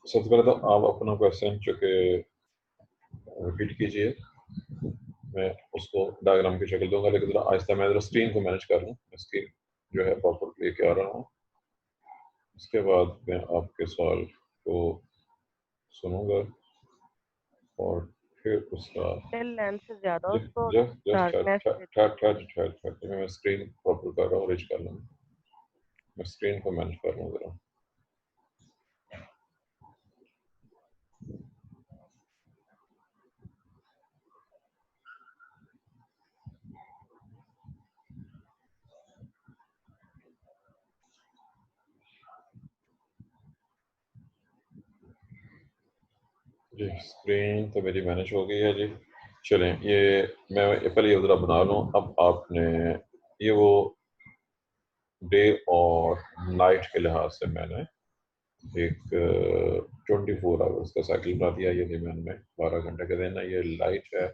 सबसे पहले तो आप अपना क्वेश्चन चुके रिपीट कीजिए। मैं उसको डायग्राम की शक्ल दूंगा, लेकिन जरा आहिस्ता मैं जरा स्क्रीन को मैनेज कर लूँ, स्क्रीन जो है प्रॉपर लेके आ रहा हूँ। उसके बाद मैं आपके सवाल को सुनूंगा और फिर उसका लेंस से ज्यादा उसको जस्ट डार्कनेस देते हैं। ठहर मैं स्क्रीन प्रॉपर कर रहा हूँ, रिच कर लूँ। मैं स्क्रीन को मैनेज कर लूँ जरा। जी स्क्रीन तो मेरी मैनेज हो गई है जी। चलें, ये मैं पहले ये जरा बना लूँ। अब आपने ये वो डे और नाइट के लिहाज से मैंने एक 24 आवर्स का साइकिल बना दिया। ये दिन में 12 घंटे का दिन है, ये लाइट है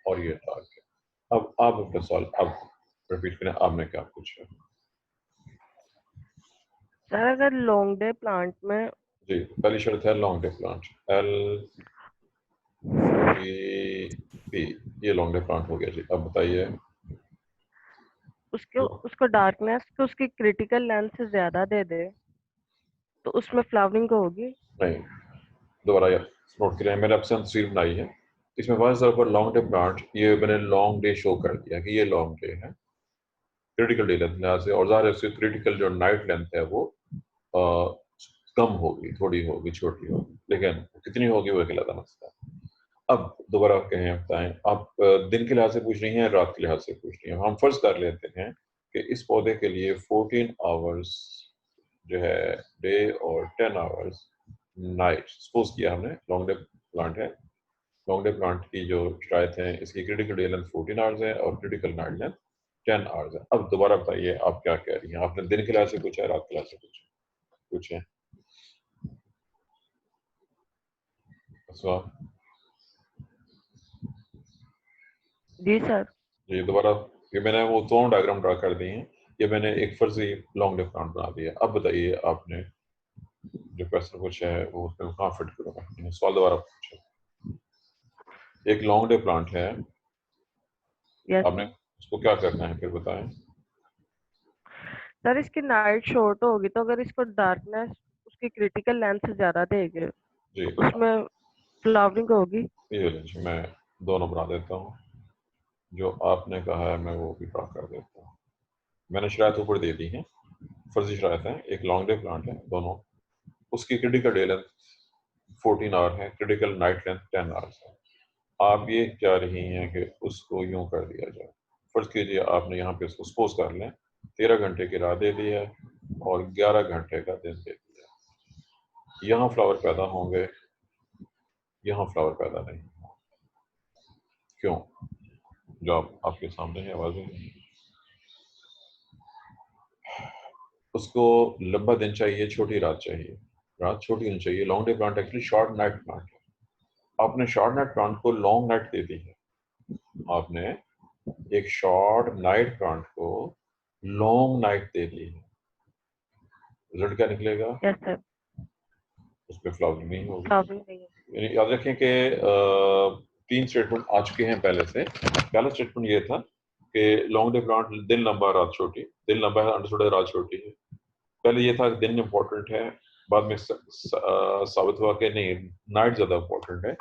और ये डार्क है। अब आप अपना सवाल अब रिपीट करें, आपने क्या पूछा? सर अगर लॉन्ग डे प्लांट में जी पहली शर्त है long day plant, L E P, ये लॉन्ग डे प्लांट हो गया जी। अब बताइए। उसको उसको डार्कनेस को उसकी क्रिटिकल लेंथ से ज्यादा दे दे तो उसमें फ्लावरिंग होगी। नहीं, दोबारा यार नोट करें, मैंने आपसे तस्वीर बनाई है। इसमें वाज पर लॉन्ग डे प्लांट, ये मैंने लॉन्ग डे शो कर दिया कि ये लॉन्ग डे है, क्रिटिकल डे लेंथ लिहाज से। और ज़ाहिर है उसकी क्रिटिकल जो नाइट लेंथ है वो आ, कम होगी, थोड़ी होगी, छोटी होगी, लेकिन कितनी होगी वो एक अलग मसला है। अब दोबारा कहें, बताएं आप दिन के लिहाज से पूछ रही हैं, रात के लिहाज से पूछ रही हैं? हम फर्ज कर लेते हैं कि इस पौधे के लिए 14 आवर्स जो है डे और 10 आवर्स नाइट सपोज किया हमने। लॉन्ग डे प्लांट है, लॉन्ग डे प्लांट की जो शराइत है, इसकी क्रिटिकल डे लेंथ 14 आवर्स है और क्रिटिकल नाइट लेंथ 10 आवर्स है। अब दोबारा बताइए आप क्या कह रही हैं? आपने दिन के लिहाज से पूछा है, रात के लिहाज से पूछा? पूछे सवाल। जी सर। ये दोबारा, ये मैंने वो दोनों डायग्राम ड्रा कर दी हैं, ये मैंने एक फर्जी लॉन्ग डे प्लांट बना दिया। अब बताइए आपने जो क्वेश्चन पूछा है वो उसमें कहाँ फिट करूँगा? मैंने सवाल दोबारा पूछा। एक लॉन्ग डे प्लांट है, यस आपने सर। उसको क्या करना है फिर बताएं। सर इसकी नाइट शॉर्ट होगी तो अगर इसको डार्कनेस उसकी क्रिटिकल लेंथ से ज्यादा देंगे जी तो उसमें फ्लावरिंग होगी। ये लीजिए, मैं दोनों बना देता हूँ। जो आपने कहा है मैं वो भी ड्रा कर देता हूँ। मैंने शराइत ऊपर दे दी हैं, फर्जी शराइत है। एक लॉन्ग डे प्लांट है, दोनों, उसकी क्रिटिकल डे लेंथ 14 आवर है, क्रिटिकल नाइट लेंथ 10 आवर्स है। आप ये चाह रही हैं कि उसको यूं कर दिया जाए। फर्ज कीजिए आपने यहाँ पे उसको सपोज कर लें 13 घंटे की रात दे दी है और 11 घंटे का दिन दे दिया। यहाँ फ्लावर पैदा होंगे, यहाँ फ्लावर पैदा नहीं होंगे। क्यों? जो आपके सामने है आवाज़ें। उसको लंबा दिन चाहिए, छोटी रात चाहिए, रात छोटी होनी चाहिए। Long day plant actually short night plant है। आपने शॉर्ट नाइट प्लांट को लॉन्ग नाइट दे दी है। आपने एक शॉर्ट नाइट प्लांट को लॉन्ग नाइट दे दी है। रिजल्ट क्या निकलेगा? Yes sir. उसमें फ्लावरिंग नहीं होगी। फ्लावरिंग नहीं है। यानी याद रखें कि 3 स्टेटमेंट आ चुके हैं पहले से। पहला स्टेटमेंट ये था कि लॉन्ग डे प्लांट दिन लंबा रात छोटी, दिन लंबा है अंडरस्टूड है, रात छोटी है। पहले ये था कि दिन इंपॉर्टेंट है, बाद में साबित हुआ कि नहीं, नाइट ज़्यादा इंपॉर्टेंट है।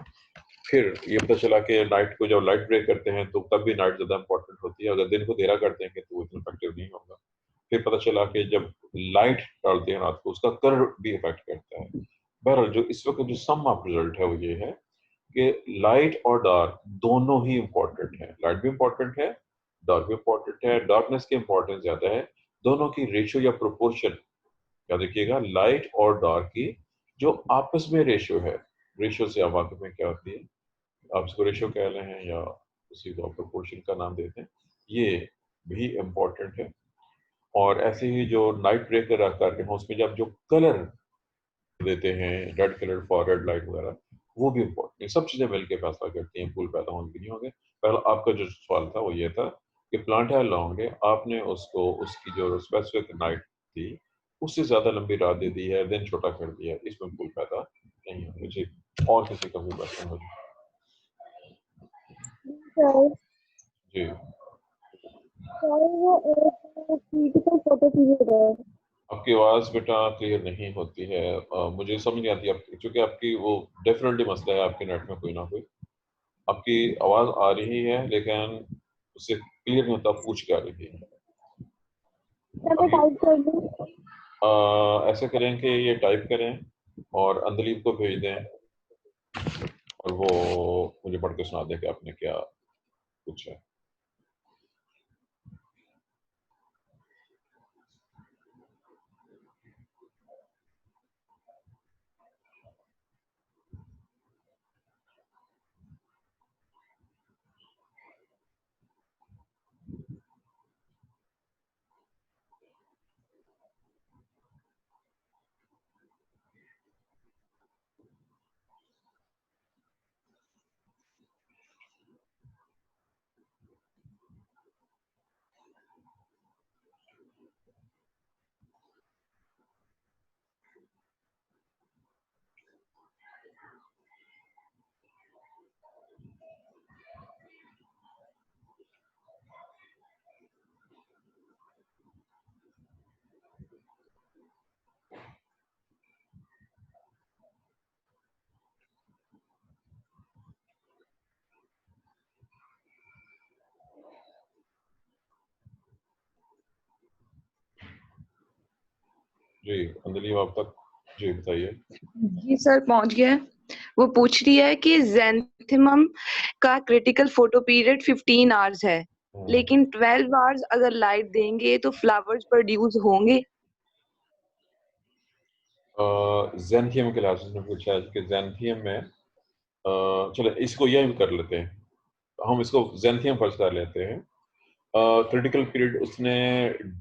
फिर ये पता चला कि नाइट को जब लाइट ब्रेक करते हैं तो तब भी नाइट ज़्यादा इंपॉर्टेंट होती है, अगर दिन को अंधेरा करते हैं तो वो इतना इफेक्टिव नहीं होगा। फिर पता चला कि जब लाइट डालते हैं रात को उसका कलर भी इफेक्ट करता है। बहरहाल जो इस वक्त जो सम ऑफ रिजल्ट है वो ये है कि लाइट और डार्क दोनों ही इंपॉर्टेंट है। लाइट भी इंपॉर्टेंट है, डार्क भी इंपॉर्टेंट है। डार्कनेस की इंपॉर्टेंस ज्यादा है। दोनों की रेशियो या प्रोपोर्शन याद रखिएगा, लाइट और डार्क की जो आपस में रेशियो है, रेशियो से आप वाकई में क्या होती है, आप इसको रेशियो कह रहे हैं या उसी को प्रोपोर्शन का नाम देते हैं, ये भी इम्पोर्टेंट है। और ऐसे ही जो नाइट ब्रेकर करते हैं उसमें जब जो कलर देते हैं, red colour for red light वगैरह, वो भी इम्पोर्टेंट है। सब चीज़ें मिलकर फैसला करती हैं फूल पैदा होंगे नहीं होंगे। पहला आपका जो सवाल था वो ये था कि प्लांट है लॉन्ग है, आपने उसको उसकी जो स्पेसिफिक नाइट थी उससे ज़्यादा लंबी रात दे दी है, दिन छोटा कर दिया है, इसमें फूल पैदा नहीं और किसी का भी क्वेश्चन हो सर जी। वो क्रिटिकल फोटो पीरियड है। आपकी आवाज़ बेटा क्लियर नहीं होती है, मुझे समझ नहीं आती आपकी, क्योंकि आपकी वो डेफिनेटली मसला है आपके नेट में कोई ना कोई। आपकी आवाज़ आ रही है लेकिन उससे क्लियर नहीं होता पूछ क्या रही है। सर मैं अभी टाइप कर दूं? ऐसे करें कि ये टाइप करें और अंदलीब को भेज दें और वो मुझे पढ़ के सुना दे कि आपने क्या पूछा है। जी अंदलीब आप तक, जी बताइए। जी सर पहुंच गया है। वो पूछ रही है कि ज़ैंथिमम का क्रिटिकल फोटो पीरियड 15 आवर्स है, लेकिन 12 आवर्स अगर लाइट देंगे तो फ्लावर्स प्रोड्यूस होंगे। ज़ैंथियम के लिहाज से पूछा है कि ज़ैंथियम में चलो इसको यही कर लेते हैं, हम इसको ज़ैंथियम फर्ज कर लेते हैं। क्रिटिकल पीरियड उसने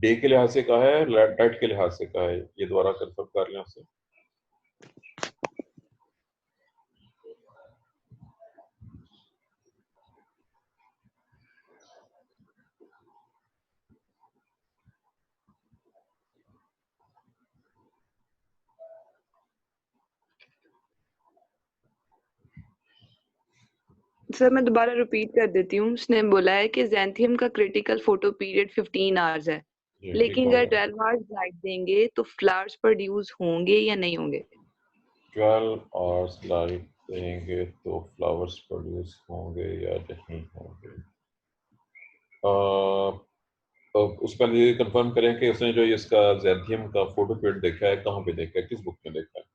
डे के लिहाज से कहा है, लाइट के लिहाज से कहा है, ये दोबारा कंफर्म कर लें आपसे। सर मैं दोबारा रिपीट कर देती हूँ। उसने बोला है कि ज़ैंथियम का क्रिटिकल फोटो पीरियड 15 आवर्स है, लेकिन अगर 12 आवर्स लाइट देंगे तो फ्लावर्स प्रोड्यूस होंगे या नहीं होंगे। 12 आवर्स लाइट देंगे तो फ्लावर्स प्रोड्यूस होंगे या नहीं होंगे। उसका ये कंफर्म करें कि उसने जो इसका ज़ैंथियम का फोटो पीरियड देखा है कहाँ पे देखा है, किस बुक में देखा है।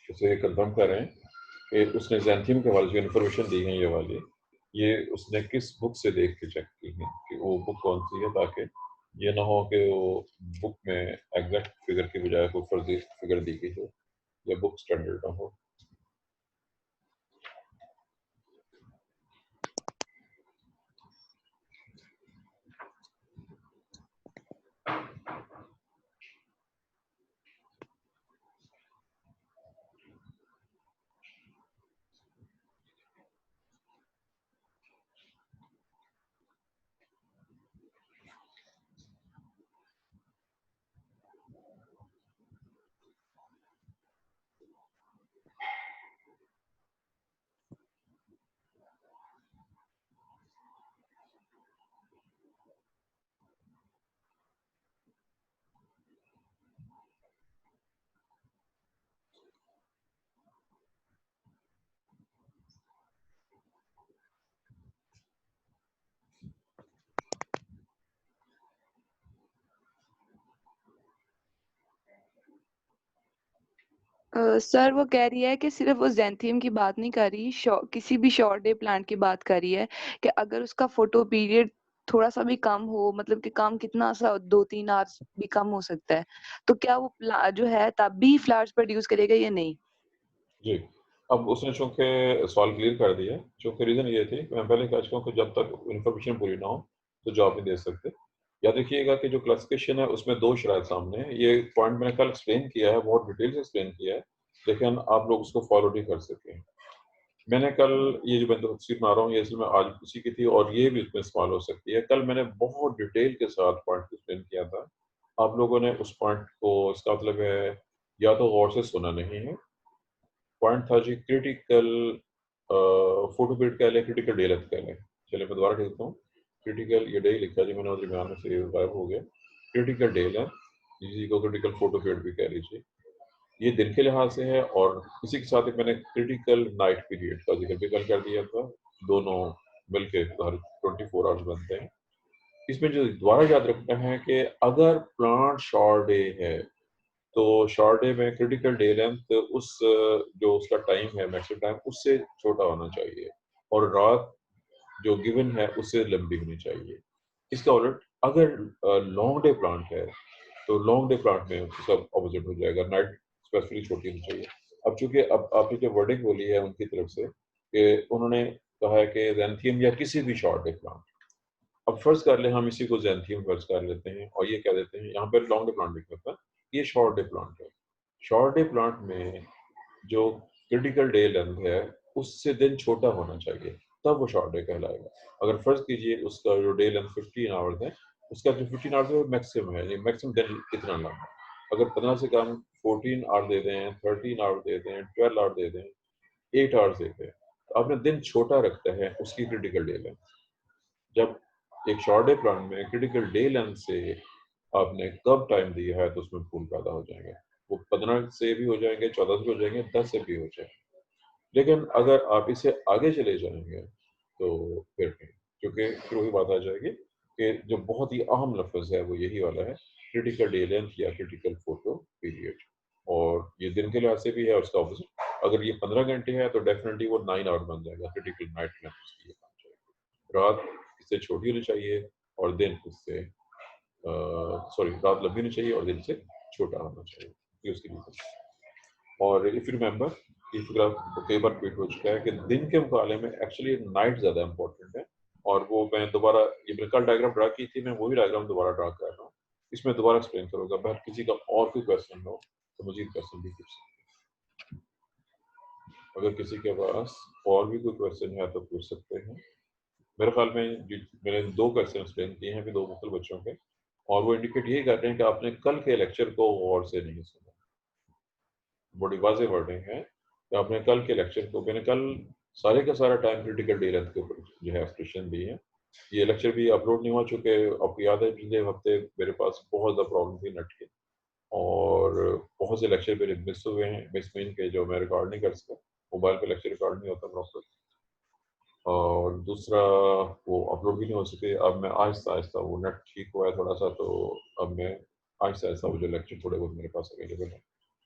उसे कंफर्म करें कि उसने ज़ैंथियम के हवाले से इन्फॉर्मेशन दी है ये वाली, ये उसने किस बुक से देख के चेक की है कि वो बुक कौन सी है, ताकि ये ना हो कि वो बुक में एग्जैक्ट फिगर की बजाय कोई फर्जी फिगर दी गई हो या बुक स्टैंडर्ड ना हो। सर वो कह रही है कि सिर्फ वो ज़ैंथियम की बात नहीं कर रही, किसी भी शॉर्ट डे प्लांट की बात कर रही है कि अगर उसका फोटो पीरियड थोड़ा सा भी कम हो, मतलब कि कम कितना सा 2-3 आवर्स भी कम हो सकता है, तो क्या वो जो है तब भी फ्लावर्स प्रोड्यूस करेगा या नहीं। जी अब उसने चूंकि सवाल क्लियर कर दिया, चूंकि रीज़न ये थी, मैं पहले कह चुका हूँ कि जब तक इन्फॉर्मेशन पूरी ना हो तो जवाब नहीं दे सकते। याद रखिएगा कि जो क्लासिफिकेशन है उसमें दो शराइत सामने है, ये पॉइंट मैंने कल एक्सप्लेन किया है, बहुत डिटेल से एक्सप्लेन किया है, लेकिन आप लोग उसको फॉलो नहीं कर सके। मैंने कल ये जो मैं तफसीर बना रहा हूँ ये असल में आज उसी की थी और ये भी इसमें इस्तेमाल हो सकती है। कल मैंने बहुत डिटेल के साथ पॉइंट एक्सप्लेन किया था, आप लोगों ने उस पॉइंट को, इसका मतलब है या तो गौर से सुना नहीं है। पॉइंट था जी क्रिटिकल फोटो पीरियड कह लें, क्रिटिकल डे लेंथ कह लें। चलिए मैं दोबारा लिखता हूँ। क्रिटिकल, ये डे लिखा जी मैंने, और दरमियान में से ये गायब हो गया। क्रिटिकल डे लेंथ, इसी को क्रिटिकल फोटो पीरियड भी कह लीजिए, ये दिन के लिहाज से है। और इसी के साथ ही मैंने क्रिटिकल नाइट पीरियड का जिक्र भी कल कर दिया था। दोनों मिलके हर 24 आवर्स बनते हैं। इसमें जो दोबारा याद रखना है कि अगर प्लांट शॉर्ट डे है तो शॉर्ट डे में क्रिटिकल डे लेंथ उस जो उसका टाइम है, मैक्सिमम टाइम, उससे छोटा होना चाहिए, और रात जो गिवन है उससे लंबी होनी चाहिए। इसका उलट अगर लॉन्ग डे प्लांट है तो लॉन्ग डे प्लांट में उसका ऑपोजिट हो जाएगा, नाइट स्पेसिफिकली छोटी होनी चाहिए। अब चूंकि अब आपने जो वर्डिंग बोली है उनकी तरफ से कि उन्होंने कहा है कि ज़ैंथियम या किसी भी शॉर्ट डे प्लांट, अब फर्ज कर लें हम इसी को ज़ैंथियम फर्ज कर लेते हैं और ये कह देते हैं, यहाँ पर लॉन्ग डे प्लांट लिखा था, ये शॉर्ट डे प्लांट है। शॉर्ट डे प्लांट में जो क्रिटिकल डे लेंथ है उससे दिन छोटा होना चाहिए, तब वो शॉर्ट डे कहलाएगा। अगर फर्ज कीजिए उसका जो डे लेंथ 15 आवर्स है, उसका जो 15 आवर्स है वो मैक्सिमम है, ये मैक्सिमम दिन इतना लंबा। अगर 15 से कम 14 आवर्स दे दें, 13 आवर्स दे दें, 12 आवर्स दे दें, 8 आवर्स दे दें, तो आपने दिन छोटा रखता है उसकी क्रिटिकल डे लेंथ। जब एक शॉर्ट डे प्लान में क्रिटिकल डे लेंथ से आपने कब टाइम दिया है तो उसमें फूल पैदा हो जाएंगे। वो 15 से भी हो जाएंगे, 14 से हो जाएंगे, 10 से भी हो जाएंगे। लेकिन अगर आप इससे आगे चले जाएंगे तो फिर नहीं, क्योंकि फिर वही बात आ जाएगी कि जो बहुत ही अहम लफ्ज़ है वो यही वाला है, क्रिटिकल डे लेंथ या क्रिटिकल फोटो पीरियड। और ये दिन के लिहाज से भी है उसका ऑपोजिट। अगर ये 15 घंटे है तो डेफिनेटली वो 9 आवर बन जाएगा, क्रिटिकल नाइट लेंथ उसकी ये बन जाएगी। रात इससे छोटी होनी चाहिए और दिन इससे रात लंबी होनी चाहिए और दिन से छोटा होना चाहिए, ये उसकी रीजन। और इफ यू रिमेंबर, ये फिगर कई बार रिपीट हो चुका है कि दिन के मुकाबले में एक्चुअली नाइट ज़्यादा इंपॉर्टेंट है। और वो मैं दोबारा, ये मैंने कल डायग्राम ड्रा की थी, मैं वही डायग्राम दोबारा ड्रा कर रहा हूँ, इसमें दोबारा एक्सप्लेन करूँगा। बहर किसी का और कोई क्वेश्चन हो तो मजीद क्वेश्चन भी पूछ सकते हैं। अगर किसी के पास और भी कोई क्वेश्चन है तो पूछ सकते हैं। मेरे ख्याल में मैंने 2 क्वेश्चन एक्सप्लेन किए हैं अभी 2 मुख्तलिफ बच्चों के, और वो इंडिकेट ये कर रहे हैं कि आपने कल के लेक्चर को गौर से नहीं सुना। बड़ी वाज़ेह वर्डिंग है कि आपने कल के लेक्चर को, मैंने कल सारे का सारा टाइम क्रिटिकल डे लेंथ के ऊपर जो है एक्सप्रेशन दी है। ये लेक्चर भी अपलोड नहीं हो चुके, आपको याद है पिछले हफ्ते मेरे पास बहुत ज़्यादा प्रॉब्लम थी नेट की, और बहुत से लेक्चर मेरे मिस हुए हैं, मिस मीन के जो मैं रिकॉर्ड नहीं कर सका, मोबाइल पे लेक्चर रिकॉर्ड नहीं होता प्रॉपर, और दूसरा वो अपलोड भी नहीं हो सके। अब मैं आहिस्ता आहिस्ता, वो नेट ठीक हुआ है थोड़ा सा, तो अब मैं आहिस्ता आहिस्ता वो जो लेक्चर थोड़े बहुत मेरे पास अवेलेबल है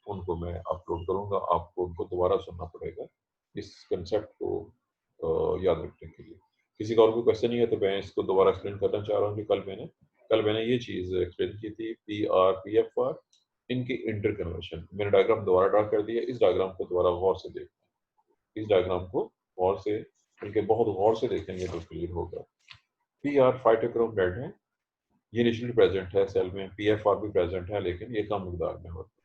उनको मैं अपलोड करूँगा। आपको उनको दोबारा सुनना पड़ेगा इस कंसेप्ट को याद रखने के लिए। किसी का और कोई क्वेश्चन नहीं है तो मैं इसको दोबारा एक्सप्लेन करना चाह रहा हूँ कि कल मैंने ये चीज़ एक्सप्लेन की थी, PRPFR, इनकी इंटर कन्वर्शन। मैंने डायग्राम दोबारा ड्रा कर दिया, इस डायग्राम को दोबारा गौर से देखना, इस डायग्राम को गौर से, बल्कि बहुत गौर से देखेंगे तो क्लियर होगा। PR फाइटोक्रोम रेड है, ये इनिशियली प्रेजेंट है सेल में, PFR भी प्रेजेंट है लेकिन ये कम मिकदार में होता है।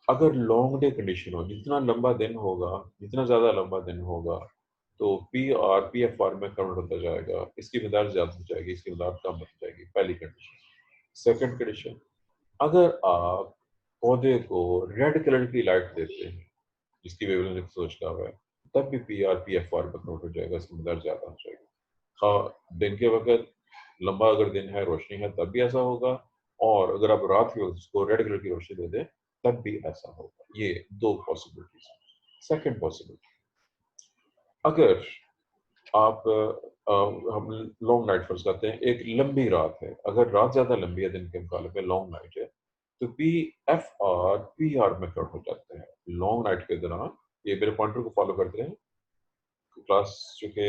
अगर लॉन्ग डे कंडीशन हो, जितना लंबा दिन होगा, जितना ज़्यादा लंबा दिन होगा, तो PFR में कन्वर्ट होता जाएगा, इसकी मिकदार ज़्यादा हो जाएगी, इसकी मिकदार कम हो जाएगी, पहली कंडीशन। सेकंड कंडीशन, अगर आप पौधे को रेड कलर की लाइट देते हैं जिसकी वेवलेंथ सोच का हुआ है, तब भी PRPFR में कन्वर्ट हो जाएगा, इसकी मिकदार ज़्यादा हो जाएगी। हाँ, दिन के वक्त लंबा अगर दिन है, रोशनी है, तब भी ऐसा होगा, और अगर आप रात के वक्त उसको रेड कलर की रोशनी दे दें तब भी ऐसा होगा। ये 2 पॉसिबिलिटीज। सेकंड पॉसिबिलिटी, अगर आप हम लॉन्ग नाइट फर्ज करते हैं, एक लंबी रात है, अगर रात ज़्यादा लंबी है दिन के मुकाबले में, लॉन्ग नाइट है, तो PFR PR में कन्वर्ट हो जाते हैं लॉन्ग नाइट के दौरान। ये मेरे पॉइंटर को फॉलो करते हैं, क्लास चूँकि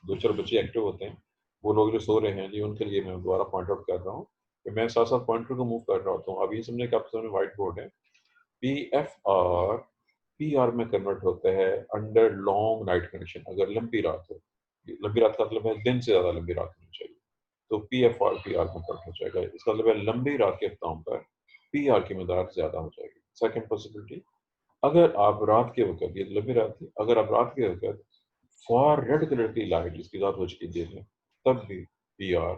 2-4 बच्चे एक्टिव होते हैं, वो लोग जो सो रहे हैं जी, उनके लिए मैं दोबारा पॉइंट आउट कर रहा हूँ कि मैं साथ-साथ पॉइंटर को मूव कर रहा होता हूँ। अब ये समझें कि आपके सामने व्हाइट बोर्ड है, PFR PR में कन्वर्ट होता है अंडर लॉन्ग नाइट कंडीशन, अगर लंबी रात हो। लंबी रात का मतलब है दिन से ज़्यादा लंबी रात होनी चाहिए, तो PFR PR में कन्वर्ट हो जाएगा। इसका मतलब है लंबी रात के अख्ताम पर PR की मिकदार ज़्यादा हो जाएगी। सेकंड पॉसिबिलिटी, अगर आप रात के वक्त, ये लंबी रात थी, अगर आप रात के वक्त फार रेड कलर की लाइट जिसकी रात हो चुकी देर में, तब भी PR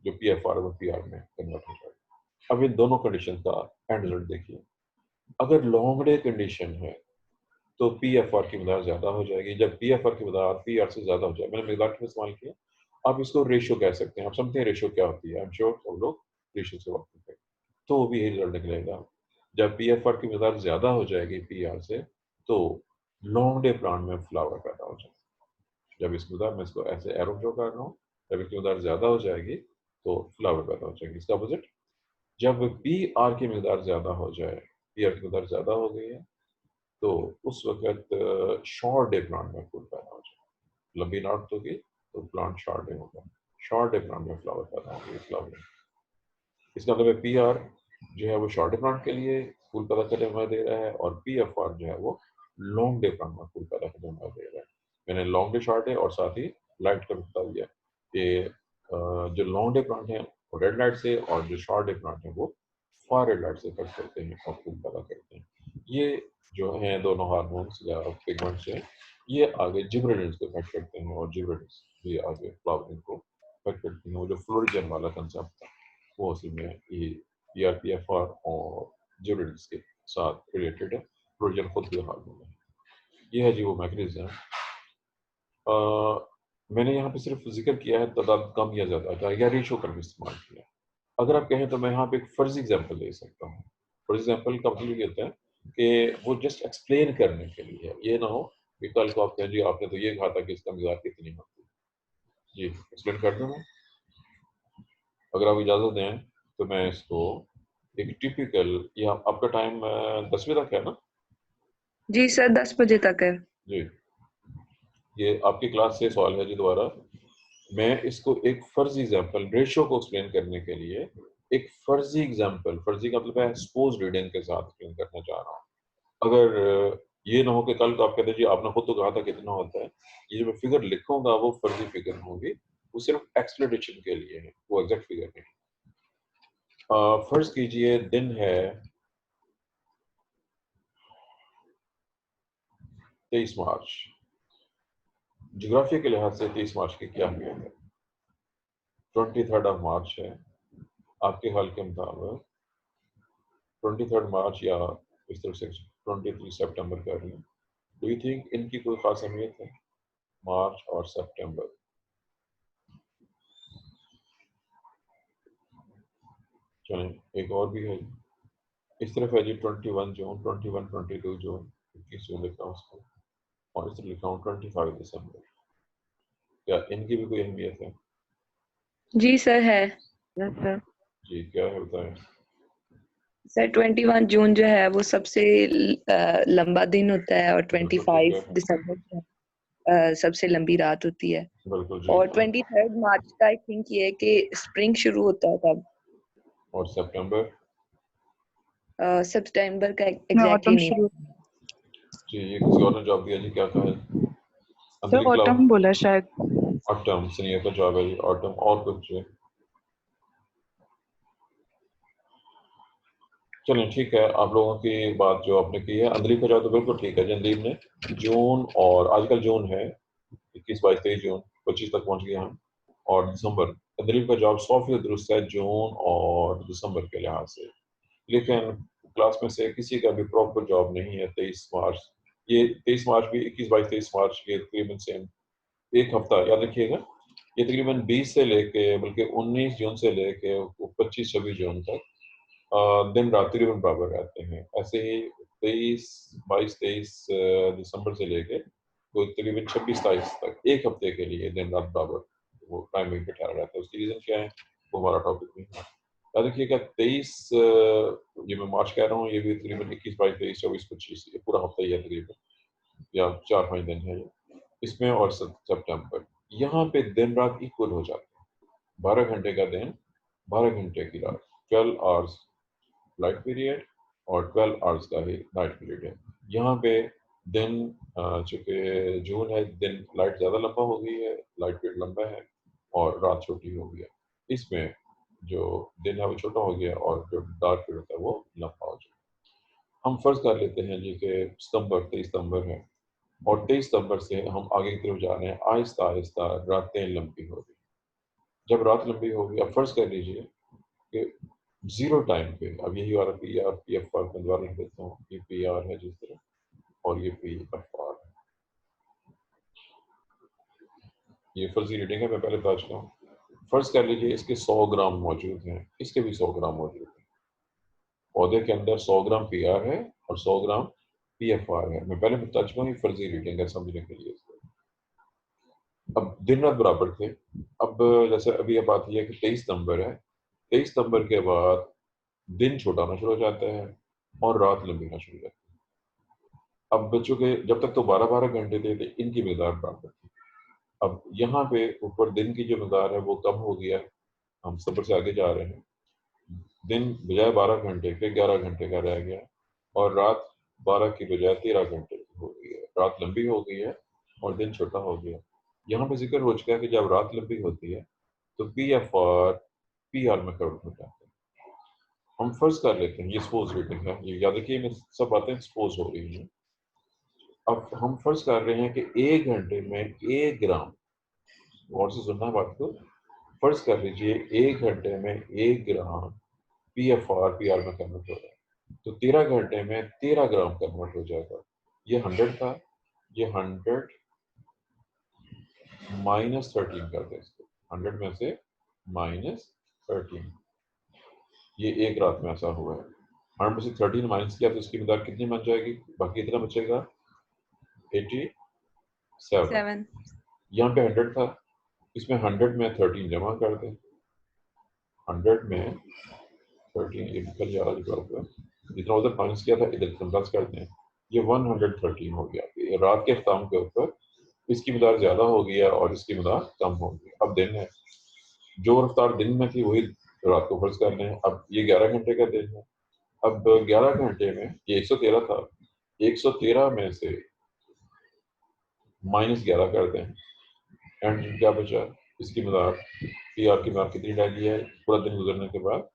जो PFR वो PR में कन्वर्ट हो जाएगा। अब इन दोनों कंडीशन का एंड रिजल्ट देखिए। अगर लॉन्ग डे कंडीशन है तो पी एफ आर की मकदार ज़्यादा हो जाएगी। जब पी एफ आर की मकदार पी आर से ज़्यादा हो जाए, मैंने मकदार क्यों इस्तेमाल किया, आप इसको रेशियो कह सकते हैं। आप समझते हैं रेशियो क्या होती है, आई एम श्योर सब लोग रेशियो से वाकिफ है। तो वो भी यही रिजल्ट निकलेगा। जब पी एफ आर की मकदार ज़्यादा हो जाएगी पी आर से, तो लॉन्ग डे प्लांट में फ्लावर पैदा हो जाएगा। जब इसकी मकदार, मैं इसको ऐसे एरो ड्रॉ कर रहा हूँ, जब इसकी मकदार ज़्यादा हो जाएगी तो फ्लावर पैदा हो जाएगी। इसका अपोजिट, जब पी आर की मकदार ज़्यादा हो जाए, पी आर की मकदार ज़्यादा हो गई है, तो उस वक्त शॉर्ट डे प्लांट में फूल पैदा हो जाए। लंबी नाट होगी तो प्लांट शॉर्ट डे होगा, शॉर्ट डे प्लांट में फ्लावर पैदा होगी, फ्लावर। इसका मतलब है पी आर जो है वो शॉर्ट डे प्लांट के लिए फूल पैदा करने में दे रहा है, और पी एफ आर जो है वो लॉन्ग डे प्लांट में फूल पैदा करने में दे रहा है। मैंने लॉन्ग डे, शॉर्ट डे और साथ ही लाइट का बता दिया कि जो लॉन्ग डे प्लांट है वो रेड लाइट से, और जो शॉर्ट डे प्लांट है वो फार रेड लाइट से इफेक्ट करते हैं और फूल पैदा करते हैं। ये जो हैं दोनों हार्मोन्स या पिगमेंट्स हैं, ये आगे जिब्रेलिन्स को इफेक्ट करते हैं, और जिब्रेलिन्स ये आगे फ्लावरिंग को इफेक्ट करती हैं। वो जो फ्लोरिजन वाला कंसेप्ट था वो असल में ये P R P F are और जिब्रेलिन्स के साथ रिलेटेड है। फ्लोरिजन खुद भी हार्मोन है। ये है जी वो मैकेनिज्म। मैंने यहाँ पे सिर्फ जिक्र किया है तादाद कम या ज़्यादा का, या रेशो करके इस्तेमाल किया। अगर आप कहें तो मैं यहाँ पे एक फर्जी एग्जांपल दे सकता हूँ। फर्जी एग्जांपल का मतलब ये होता है कि वो जस्ट एक्सप्लेन करने के लिए है। ये ना हो कि कल को आप कहें जी आपने तो ये कहा था कि इसका मकदार कितनी होती है। जी एक्सप्लेन कर दूँ मैं, अगर आप इजाज़त दें तो मैं इसको एक टिपिकल, या आपका टाइम 10 बजे तक है ना? जी सर 10 बजे तक है। जी, ये आपकी क्लास से सवाल है जी दोबारा। मैं इसको एक फर्जी एग्जांपल रेशियो को एक्सप्लेन करने के लिए एक फर्जी एग्जांपल, फर्जी का मतलब है सपोज रीडिंग के साथ एक्सप्लेन करना चाह रहा हूँ। अगर ये ना हो कि कल को आप कहते जी आपने खुद तो कहा था कितना होता है, ये जो मैं फिगर लिखूंगा वो फर्जी फिगर होगी, वो सिर्फ एक्सप्लेनेशन के लिए है, वो एग्जैक्ट फिगर नहीं। फर्ज कीजिए दिन है 23 मार्च। जोग्राफी के लिहाज से 23 मार्च की क्या अहमियत है? 23 ऑफ मार्च है, आपके ख्याल के मुताबिक 23 मार्च या इस तरह से 23 सितंबर कर रही हैं, डू यू थिंक इनकी कोई खास अहमियत है, मार्च और सितंबर? चलें एक और भी है, इस तरफ है जी 21 जून, 21, 22 जून, 21 जून लिखा हूँ उसको, और इस तरह लिखा हूँ 25 दिसंबर। क्या इनकी भी कोई अहमियत है? जी सर है। Yes sir. जी क्या है बताएं। सर 21 जून जो है वो सबसे लंबा दिन होता है, और बिल्कुल ठीक 25 है, दिसंबर जो सबसे लंबी रात होती है। बिल्कुल जी। और 23 मार्च का आई थिंक ये है कि स्प्रिंग शुरू होता है तब। और सितंबर? सितंबर का में एग्जैक्टली ऑटम नहीं। शुरू। जी ये किसी और ने जवाब दिया जी, क्या कहा है? सर अंदर ऑटम बोला शायद। ऑटम सही का जवाब है जी, ऑटम। और कुछ? चलें ठीक है, आप लोगों की बात जो आपने की है, अंदरी का जवाब तो बिल्कुल ठीक है जी। अंदीप ने जून, और आजकल जून है 21, 22, 23 जून, 25 तक पहुंच गए हम, और दिसंबर। अंदरीप का जवाब 100% दुरुस्त है, जून और दिसंबर के लिहाज से। लेकिन क्लास में से किसी का भी प्रॉपर जवाब नहीं है 23 मार्च। ये 23 मार्च भी 21, 22, 23 मार्च ये तकरीबन सेम एक हफ्ता, याद रखिएगा। ये तकरीबन 20 से लेके बल्कि 19 जून से लेके 25, 26 जून तक दिन रात तकरीबन बराबर रहते हैं। ऐसे ही 23, 22, 23 दिसंबर से लेके तो तकरीबन 26, 27 तक एक हफ्ते के लिए दिन रात बराबर वो टाइमिंग पे ठहरा रहता है। उसकी रीज़न क्या है वो हमारा टॉपिक नहीं है। याद रखिएगा 23 ये मैं मार्च कह रहा हूँ, ये भी तकरीबन 21, 22, 23, 24, 25 ये पूरा हफ्ता ही है तकरीबन, या 4-5 दिन है ये इसमें। और सितंबर यहाँ पे दिन रात इक्वल हो जाते हैं, 12 घंटे का दिन, 12 घंटे की रात, 12 आवर्स लाइट पीरियड और 12 आवर्स का ही नाइट पीरियड है। यहाँ पे दिन चूँकि जून है, दिन लाइट ज़्यादा लंबा हो गई है, लाइट पीरियड लंबा है और रात छोटी हो गई है। इसमें जो दिन है वो छोटा हो गया और जो डार्क पीरियड होता है वो लंबा हो गया। हम फर्ज कर लेते हैं जी कि सितंबर 23 सितंबर है, और 23 सितंबर से हम आगे की तरफ जा रहे हैं, आहिस्ता आहिस्ता रातें लंबी हो गई। जब रात लंबी होगी, अब फर्ज कर लीजिए कि जीरो टाइम पे। अब यही वाला P R P F are का द्वारा लिख देता हूँ, ये पी आर है जिस तरह और ये पी एफ आर है। ये फर्जी रीडिंग है, मैं पहले बता चुका हूँ। फर्ज कर लीजिए इसके 100 ग्राम मौजूद हैं, इसके भी 100 ग्राम मौजूद हैं। पौधे के अंदर 100 ग्राम पी आर है और 100 ग्राम पी एफ आर है। मैं पहले बता चुका हूँ, ये फर्जी रीडिंग है समझने के लिए। अब दिन रात बराबर थे। अब जैसे अभी ये बात यह है कि 23 नंबर है, 23 नंबर के बाद दिन छोटा होना शुरू हो जाता है और रात लंबी होना शुरू हो जाती है। अब बच्चों के जब तक तो 12-12 घंटे थे, इनकी मिकदार बराबर थी। अब यहाँ पे ऊपर दिन की जो मिकदार है वो कम हो गया, हम सफर से आगे जा रहे हैं। दिन बजाय 12 घंटे के 11 घंटे का रह गया और रात 12 की बजाय 13 घंटे की हो गई है। रात लंबी हो गई है और दिन छोटा हो गया। यहाँ पे जिक्र हो चुका है कि जब रात लंबी होती है तो P F R P R में कन्वर्ट हो जाता है। हम फर्ज कर लेते हैं, ये सपोज रीडिंग है, ये याद रखिए मैं सब बातें सपोज हो रही हैं। अब हम फर्ज कर रहे हैं कि 1 घंटे में 1 ग्राम, और से सुनना बात को, फर्ज कर लीजिए 1 घंटे में 1 gram P F R P R में कन्वर्ट हो रहा है, तो 13 घंटे में 13 ग्राम कन्वर्ट हो जाएगा। ये 100 था, ये 100 माइनस 13 कर दें इसको, 100 में से माइनस 13। ये एक रात में ऐसा हुआ है। 100 में से 13 माइनस किया तो इसकी मिकदार कितनी बन जाएगी, बाकी कितना बचेगा 87। यहाँ पे 100 था, इसमें 100 में 13 जमा कर दें, 100 में 13 ये निकल जा रहा है, जितना उधर माइनस किया था इधर प्लस कर दें, ये 113 हो गया। ये रात के अख्ताम के ऊपर इसकी मिकदार ज्यादा हो गया और इसकी मिकदार कम हो गई। अब दिन है, जो रफ्तार दिन में थी वही रात को फर्ज कर लें। अब ये 11 घंटे का दिन है। अब 11 घंटे में ये 113 था, 113 में से माइनस 11 कर दें, एंड क्या बचा, इसकी मिकदार पी आर की मिकदार कितनी डाली है पूरा दिन गुजरने के बाद,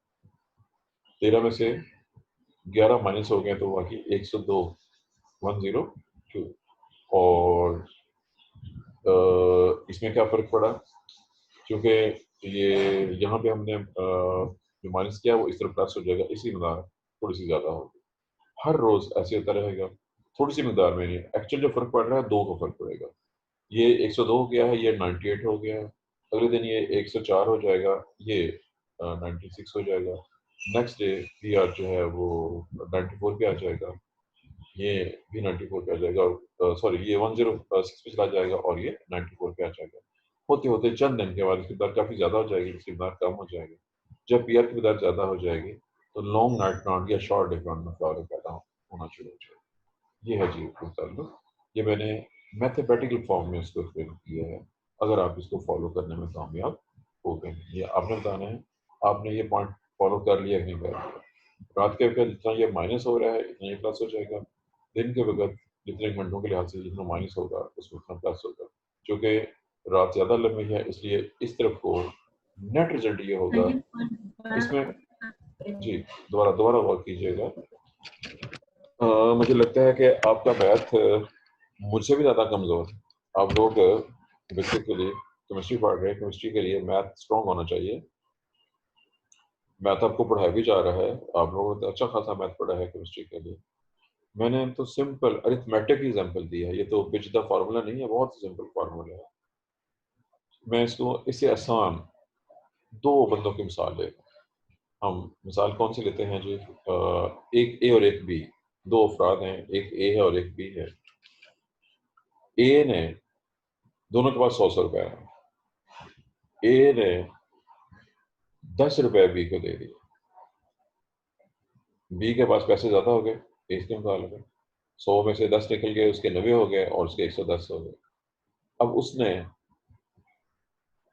13 में से 11 माइनस हो गए तो बाकी 102, 102। और इसमें क्या फर्क पड़ा, क्योंकि ये यहाँ पे हमने जो माइनस किया वो इस तरफ प्लस हो जाएगा, इसी मिकदार थोड़ी सी ज्यादा होगी। हर रोज ऐसे होता रहेगा, थोड़ी सी मिकदार में नहीं, एक्चुअल जो फर्क पड़ रहा है 2 का फर्क पड़ेगा। ये 102 हो गया है, ये 98 हो गया है। अगले दिन ये 104 हो जाएगा, ये 96 हो जाएगा। नेक्स्ट डे पी आर जो है वो 94 पे आ जाएगा, ये भी 94 पे आ जाएगा, और सॉरी ये 106 पे चला जाएगा और ये 94 पे आ जाएगा। होते होते चंद दिन के बाद इसकी मिकदार काफी ज्यादा हो जाएगी, इसकी मिकदार कम हो जाएगी। जब पी आर की मिकदार ज्यादा हो जाएगी तो लॉन्ग नाइट प्लांट या शॉर्ट डे प्लांट में फ्लावर पैदा होना शुरू हो जाएगा। ये है जी ताल्लुक। ये मैंने मैथमेटिकल फॉर्म में इसको एक्सप्लेन किया है, अगर आप इसको फॉलो करने में कामयाब हो गए। ये आपने बताना है आपने ये पॉइंट फॉलो कर लिया कि नहीं कर लिया। रात के वक्त जितना ये माइनस हो रहा है इतना ये प्लस हो जाएगा, दिन के वक्त जितने घंटों के लिहाज से जितना माइनस होगा उसमें उतना प्लस होगा। क्योंकि रात ज़्यादा लंबी है इसलिए इस तरफ को नेट रिजल्ट ये होगा। इसमें जी दोबारा वर्क कीजिएगा। मुझे लगता है कि आपका मैथ मुझसे भी ज़्यादा कमज़ोर है। आप लोग बेसिकली केमिस्ट्री पढ़ रहे हैं, केमिस्ट्री के लिए मैथ स्ट्रॉन्ग होना चाहिए। मैथ आपको पढ़ाया भी जा रहा है, आप लोगों ने अच्छा खासा मैथ पढ़ा है केमिस्ट्री के लिए। मैंने तो सिंपल अरिथमेटिक एग्जांपल दी है, ये तो पेचीदा फार्मूला नहीं है, बहुत सिंपल फार्मूला है। मैं इसको इससे आसान 2 बंदों की मिसाल ले, हम मिसाल कौन सी लेते हैं जी, एक ए और एक बी, 2 अफराद हैं, एक ए है और एक बी है। ए ने, दोनों के पास 100 रुपए है, ए ने 10 रुपए बी को दे दिए, बी के पास पैसे ज्यादा हो गए, इसके मुकाबले में 100 में से 10 निकल गए, उसके 90 हो गए और उसके 110 हो गए। अब उसने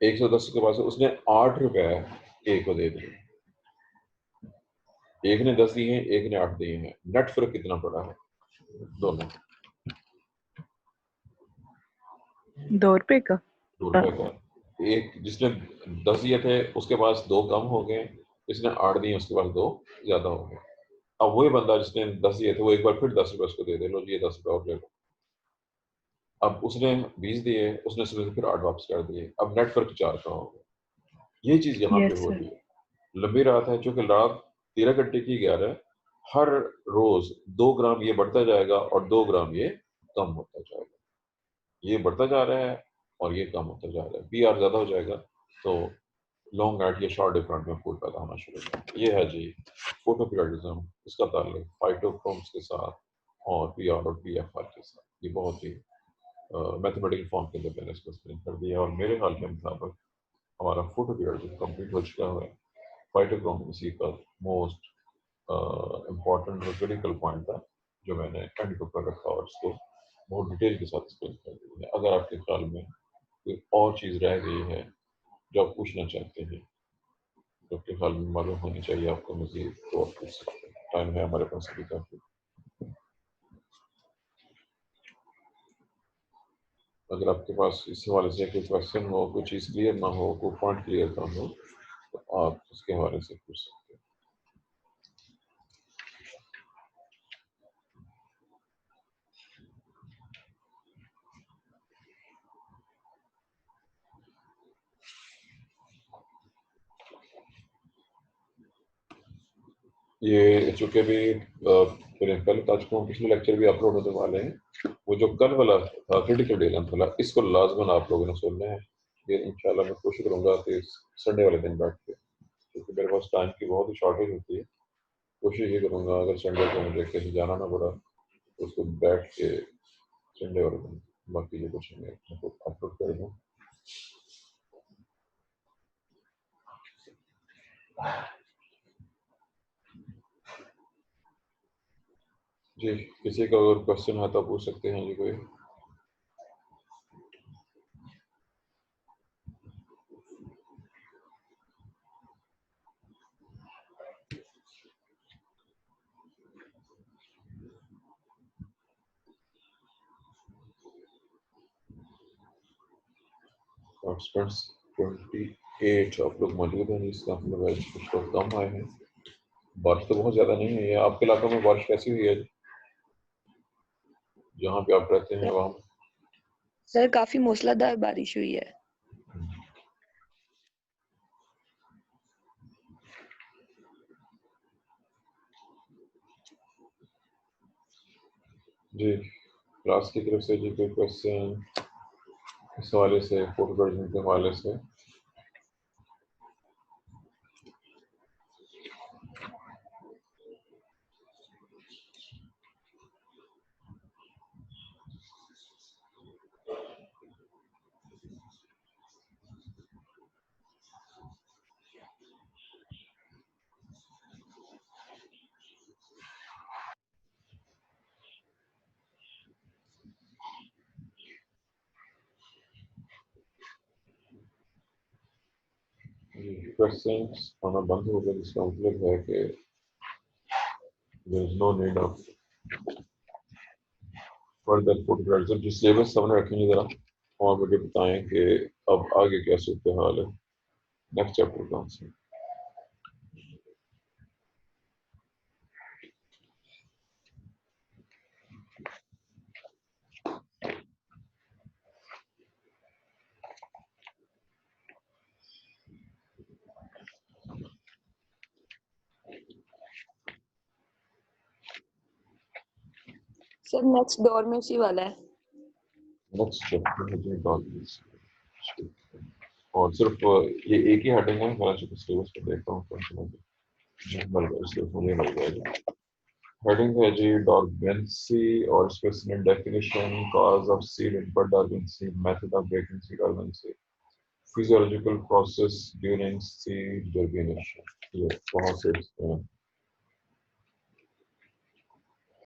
110 के पास उसने 8 रुपए ए को दे दिए, एक ने 10 दिए हैं, एक ने 8 दिए हैं, नेट फर्क कितना पड़ा है दोनों? 2 रुपए का। 2 रुपए का। एक जिसने 10 दिए थे उसके पास 2 कम हो गए, जिसने 8 दिए उसके पास 2 ज्यादा हो गए। अब वही बंदा जिसने 10 दिए थे वो एक बार फिर 10 रुपए उसको दे दे, लो ये 10 रुपए और ले लो। अब उसने 20 दिए, उसने उसमें फिर 8 वापस कर दिए, अब नेट फर्क 4 का हो गया। ये चीज यहाँ पे यस हो सर। रही है। लंबी रात है, चूंकि रात 13 घंटे की 11, हर रोज 2 ग्राम ये बढ़ता जाएगा और 2 ग्राम ये कम होता जाएगा। ये बढ़ता जा रहा है और ये कम होता जा रहा है। पीआर ज्यादा हो जाएगा तो लॉन्ग नाइट या शॉर्ट डे प्लांट में फूल पैदा होना शुरू हो जाएगा। ये है जी फोटोपीरियडिज्म, इसका ताल्लुक फाइटोक्रोम्स के साथ और पीआर और पीएफआर के साथ। ये बहुत ही मैथमेटिकल फॉर्म के अंदर मैंने इसको एक्सप्लेन कर दिया और मेरे हाल के मुताबिक हमारा फोटोपीरियडिज्म कंप्लीट हो चुका है। फाइटोक्रोम इसी का मोस्ट इम्पॉर्टेंट और क्रिटिकल पॉइंट था जो मैंने एंड के ऊपर रखा और इसको बहुत डिटेल के साथ एक्सप्लेन कर दिया है। अगर आपके ख्याल में कोई और चीज़ रह गई है जो आप पूछना चाहते हैं तो आपके ख्याल में मालूम होनी चाहिए आपको मज़ीद, तो आप पूछ सकते हैं। टाइम है हमारे पास अभी काफ़ी। अगर आपके पास इस हवाले से कोई क्वेश्चन हो, कोई चीज़ क्लियर ना हो, कोई पॉइंट क्लियर ना हो, तो आप उसके हवाले से पूछ सकते हैं। ये चूँकि भी मेरे कल का चुका पिछले लेक्चर भी अपलोड होने वाले हैं। वो जो कल वाला था क्रिटिकल डे लेंथ वाला, इसको लाजमन आप लोगों ने सुनना है। ये इंशाल्लाह मैं कोशिश करूँगा कि संडे वाले दिन बैठ के, क्योंकि मेरे पास टाइम की बहुत ही शॉर्टेज होती है। कोशिश ये करूँगा अगर संडे को मुझे कहीं जाना ना पड़ा तो उसको बैठ के संडे वाले दिन बाकी ये कुछ मैं अपलोड कर दूँ। जी, किसी का अगर क्वेश्चन है तो पूछ सकते हैं जी कोई। पार्टिसिपेंट्स 28 आप लोग मौजूद हैं। इसका मतलब है कुछ लोग कम आए हैं। बारिश तो बहुत ज़्यादा नहीं है। आपके इलाके में बारिश कैसी हुई है? जहाँ पे आप रहते हैं वहाँ? सर काफी मूसलाधार बारिश हुई है। जी, क्लास की तरफ से जी कोई क्वेश्चन इस हवाले से, फोटोग्राफी के हवाले से? क्वेश्चंस आना बंद हो गए, जिसका मतलब है कि there is no need of further photography. जो सिलेबस सामने रखेंगे जरा और मुझे बताएं कि अब आगे क्या सूरत हाल है, नेक्स्ट चैप्टर कौन सा? सर नेक्स्ट दौर में उसी वाला है। नेक्स्ट चैप्टर है जी डॉल्फिन्स। और सिर्फ ये एक ही हेडिंग है। मैं चूंकि सिलेबस को देख रहा हूँ कौन सा मुझे मिल गया। हेडिंग है जी डॉल्फिन्सी और specific definition, cause of seed input dormancy, method of breaking seed dormancy, physiological process during seed germination. ये बहुत से